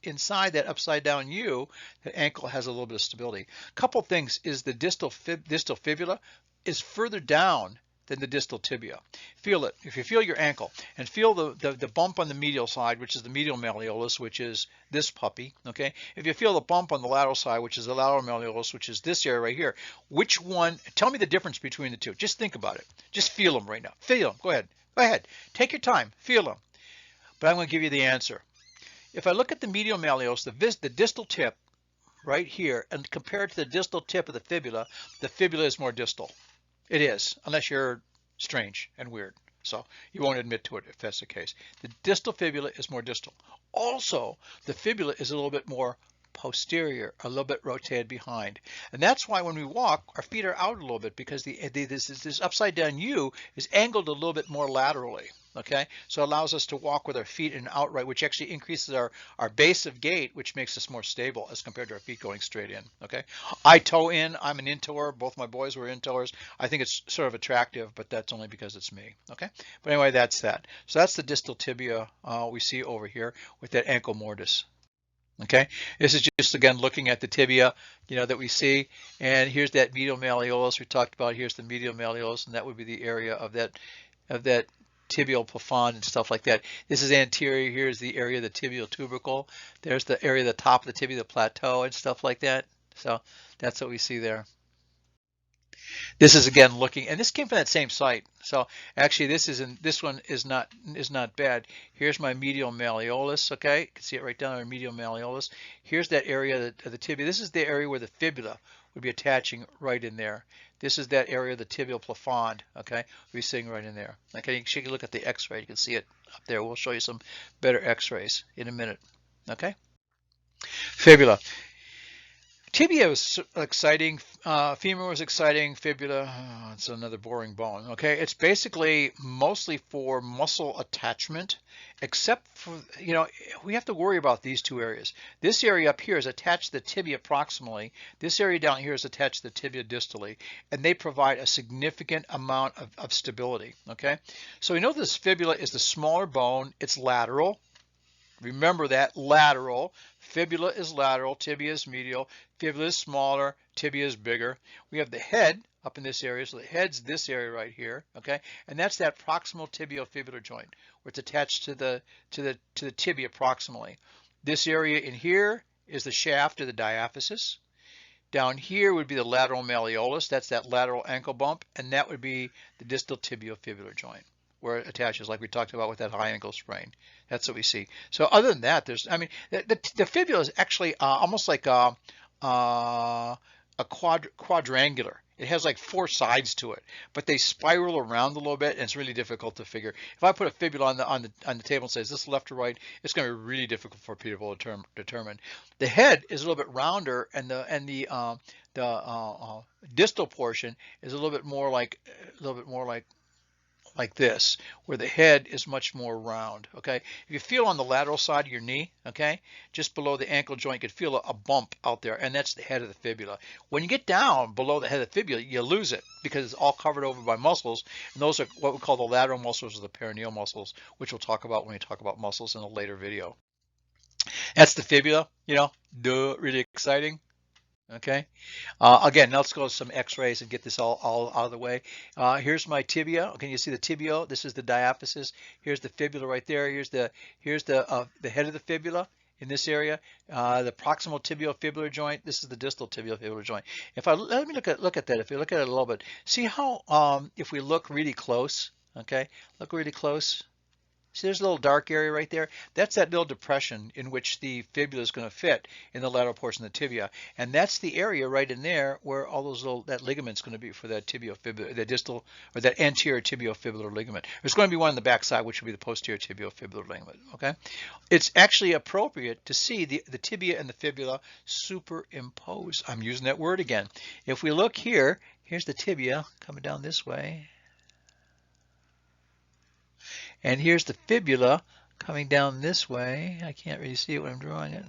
inside that upside down U, the ankle has a little bit of stability. Couple things is the distal fibula is further down than the distal tibia. Feel it. If you feel your ankle and feel the bump on the medial side, which is the medial malleolus, which is this puppy, okay? If you feel the bump on the lateral side, which is the lateral malleolus, which is this area right here, which one, tell me the difference between the two. Just think about it. Just feel them right now. Feel them. Go ahead. Go ahead. Take your time. Feel them. But I'm going to give you the answer. If I look at the medial malleolus, the distal tip right here, and compare it to the distal tip of the fibula is more distal. It is, unless you're strange and weird. So you won't admit to it if that's the case. The distal fibula is more distal. Also, the fibula is a little bit more posterior, a little bit rotated behind. And that's why when we walk, our feet are out a little bit, because this upside down U is angled a little bit more laterally. Okay, so it allows us to walk with our feet in outright, which actually increases our base of gait, which makes us more stable as compared to our feet going straight in. Okay, I toe in. I'm an in-toer. Both my boys were in-toers. I think it's sort of attractive, but that's only because it's me. Okay, but anyway, that's that. So that's the distal tibia we see over here with that ankle mortise. Okay, this is just again looking at the tibia, that we see, and here's that medial malleolus we talked about. Here's the medial malleolus, and that would be the area of that tibial plafond and stuff like that. This is anterior. Here's the area of the tibial tubercle. There's the area of the top of the tibia, the plateau, and stuff like that. So that's what we see there. This is again looking, and this came from that same site. So actually, this one is not bad. Here's my medial malleolus. Okay, you can see it right down there, medial malleolus. Here's that area of the tibia. This is the area where the fibula would be attaching right in there. This is that area of the tibial plafond. Okay, we're seeing right in there. Okay, you can look at the X-ray. You can see it up there. We'll show you some better X-rays in a minute. Okay, fibula. Tibia was exciting, femur was exciting, fibula, it's another boring bone, okay? It's basically mostly for muscle attachment, except for, we have to worry about these two areas. This area up here is attached to the tibia proximally. This area down here is attached to the tibia distally, and they provide a significant amount of stability, okay? So we know this fibula is the smaller bone, it's lateral. Remember that, lateral. Fibula is lateral, tibia is medial. Fibula is smaller, tibia is bigger. We have the head up in this area, so the head's this area right here, okay? And that's that proximal tibiofibular joint, where it's attached to the tibia proximally. This area in here is the shaft of the diaphysis. Down here would be the lateral malleolus, that's that lateral ankle bump, and that would be the distal tibiofibular joint, where it attaches, like we talked about with that high ankle sprain. That's what we see. So other than that, the fibula is actually almost like a quadrangular. It has like 4 sides to it, but they spiral around a little bit, and it's really difficult to figure. If I put a fibula on the table and say, is this left or right, it's going to be really difficult for people to determine. The head is a little bit rounder, and the distal portion is a little bit more like this, where the head is much more round, okay? If you feel on the lateral side of your knee, okay, just below the ankle joint, you could feel a bump out there, and that's the head of the fibula. When you get down below the head of the fibula, you lose it, because it's all covered over by muscles, and those are what we call the lateral muscles or the perineal muscles, which we'll talk about when we talk about muscles in a later video. That's the fibula, really exciting. Okay, again, let's go to some X-rays and get this all out of the way. Here's my tibia. Can you see the tibia? This is the diaphysis. Here's the fibula right there. Here's the head of the fibula in this area. The proximal tibiofibular joint. This is the distal tibiofibular joint. Let me look at that. If you look at it a little bit, see how if we look really close. Okay, look really close. See, there's a little dark area right there. That's that little depression in which the fibula is going to fit in the lateral portion of the tibia, and that's the area right in there where all those that ligament's going to be for that tibiofibular, the distal or that anterior tibiofibular ligament. There's going to be one on the back side, which would be the posterior tibiofibular ligament. Okay, it's actually appropriate to see the tibia and the fibula superimpose. I'm using that word again. If we look here, here's the tibia coming down this way. And here's the fibula coming down this way. I can't really see it when I'm drawing it.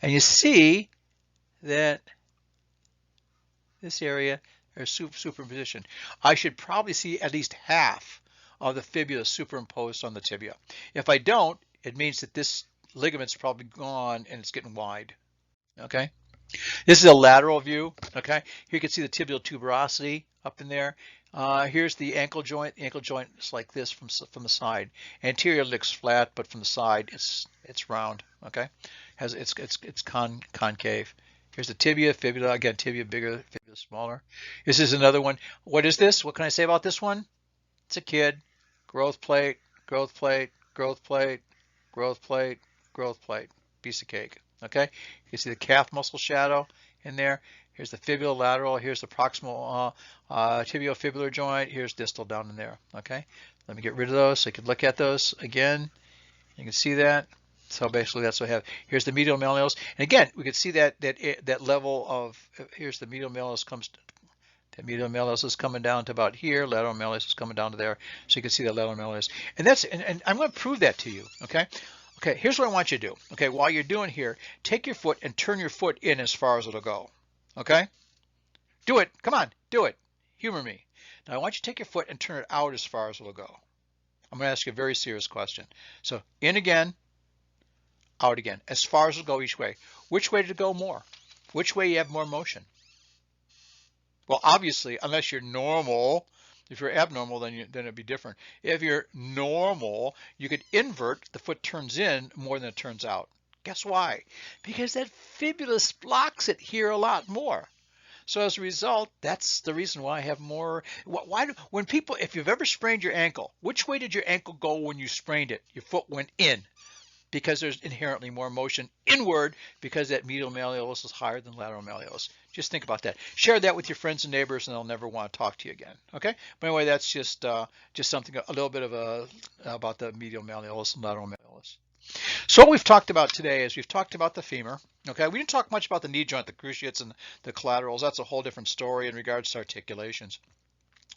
And you see that this area, There's superposition. I should probably see at least half of the fibula superimposed on the tibia. If I don't, it means that this ligament's probably gone and it's getting wide. Okay. This is a lateral view. Okay. Here you can see the tibial tuberosity up in there. Here's the ankle joint. The ankle joint is like this from the side. Anterior looks flat, but from the side it's round. Okay. It's concave. Here's the tibia, fibula. Again, tibia bigger, fibula smaller. This is another one. What is this? What can I say about this one? It's a kid. Growth plate, growth plate, growth plate, growth plate, growth plate. Piece of cake. Okay. You can see the calf muscle shadow in there. Here's the fibula lateral. Here's the proximal tibiofibular joint. Here's distal down in there. Okay. Let me get rid of those so you can look at those again. You can see that. So basically that's what I have. Here's the medial malleolus. And again, we can see that level of, here's the medial malleolus comes, the medial malleolus is coming down to about here. Lateral malleolus is coming down to there. So you can see the lateral malleolus. And that's, and I'm going to prove that to you. Okay. Okay. Here's what I want you to do. Okay. While you're doing here, take your foot and turn your foot in as far as it'll go. Okay. Do it. Come on. Do it. Humor me. Now I want you to take your foot and turn it out as far as it'll go. I'm going to ask you a very serious question. So in again, out again, as far as it'll go each way. Which way did it go more? Which way you have more motion? Well, obviously, unless you're normal, if you're abnormal, then it'd be different. If you're normal, you could invert, the foot turns in more than it turns out. Guess why? Because that fibula blocks it here a lot more. So as a result, that's the reason why I have more. When people, if you've ever sprained your ankle, which way did your ankle go when you sprained it? Your foot went in, because there's inherently more motion inward because that medial malleolus is higher than lateral malleolus. Just think about that. Share that with your friends and neighbors, and they'll never want to talk to you again. Okay. But anyway, that's just something, a little bit of about the medial malleolus and lateral malleolus. So what we've talked about today is we've talked about the femur. Okay, we didn't talk much about the knee joint, the cruciates, and the collaterals. That's a whole different story in regards to articulations.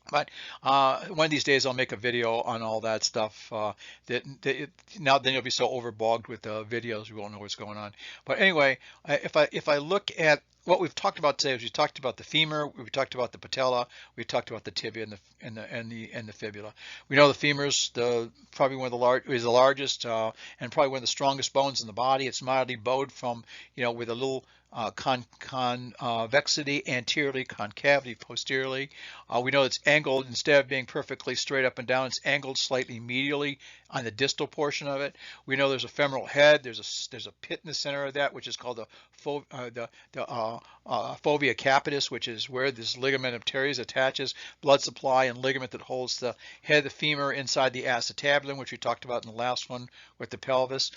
But one of these days I'll make a video on all that stuff. Now then you'll be so overbogged with the videos, you won't know what's going on. But anyway, if I look at what we've talked about today, is we talked about the femur, we talked about the patella, we talked about the tibia and the fibula. We know the femur's probably one of the largest and probably one of the strongest bones in the body. It's mildly bowed from, with a little convexity anteriorly, concavity posteriorly. We know it's angled, instead of being perfectly straight up and down, it's angled slightly medially on the distal portion of it. We know there's a femoral head. There's a pit in the center of that, which is called the fovea capitis, which is where this ligament of teres attaches, blood supply and ligament that holds the head of the femur inside the acetabulum, which we talked about in the last one with the pelvis.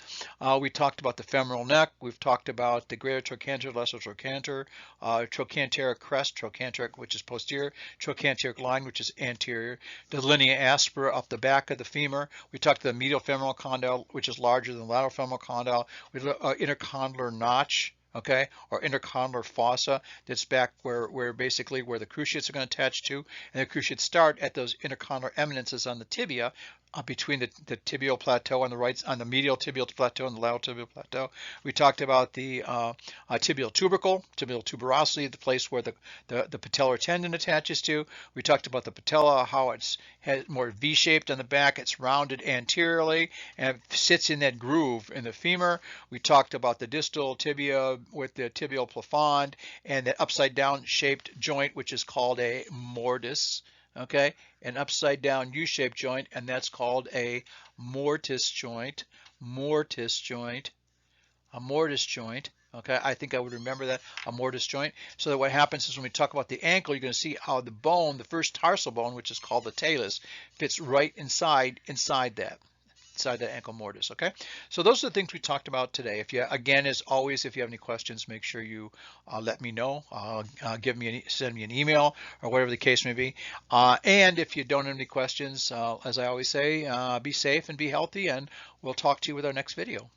We talked about the femoral neck. We've talked about the greater trochanter, lesser trochanter, trochanteric crest, trochanteric, which is posterior, trochanteric line, which is anterior, the linea aspera up the back of the femur. We talked the medial femoral condyle, which is larger than the lateral femoral condyle, with intercondylar notch, okay, or intercondylar fossa, that's back where basically where the cruciates are going to attach to, and the cruciates start at those intercondylar eminences on the tibia, between the tibial plateau on the medial tibial plateau and the lateral tibial plateau. We talked about the tibial tubercle, tibial tuberosity, the place where the patellar tendon attaches to. We talked about the patella, how it's more V-shaped on the back, it's rounded anteriorly, and it sits in that groove in the femur. We talked about the distal tibia with the tibial plafond and the upside down shaped joint, which is called a mortise. Okay, an upside down U-shaped joint, and that's called a mortise joint. Mortise joint. A mortise joint. Okay, I think I would remember that, a mortise joint. So that what happens is when we talk about the ankle, you're going to see how the bone, the first tarsal bone, which is called the talus, fits right inside that ankle mortise. Okay, so those are the things we talked about today. If you, again, as always, if you have any questions, make sure you let me know. Send me an email or whatever the case may be. And if you don't have any questions, as I always say, be safe and be healthy, and we'll talk to you with our next video.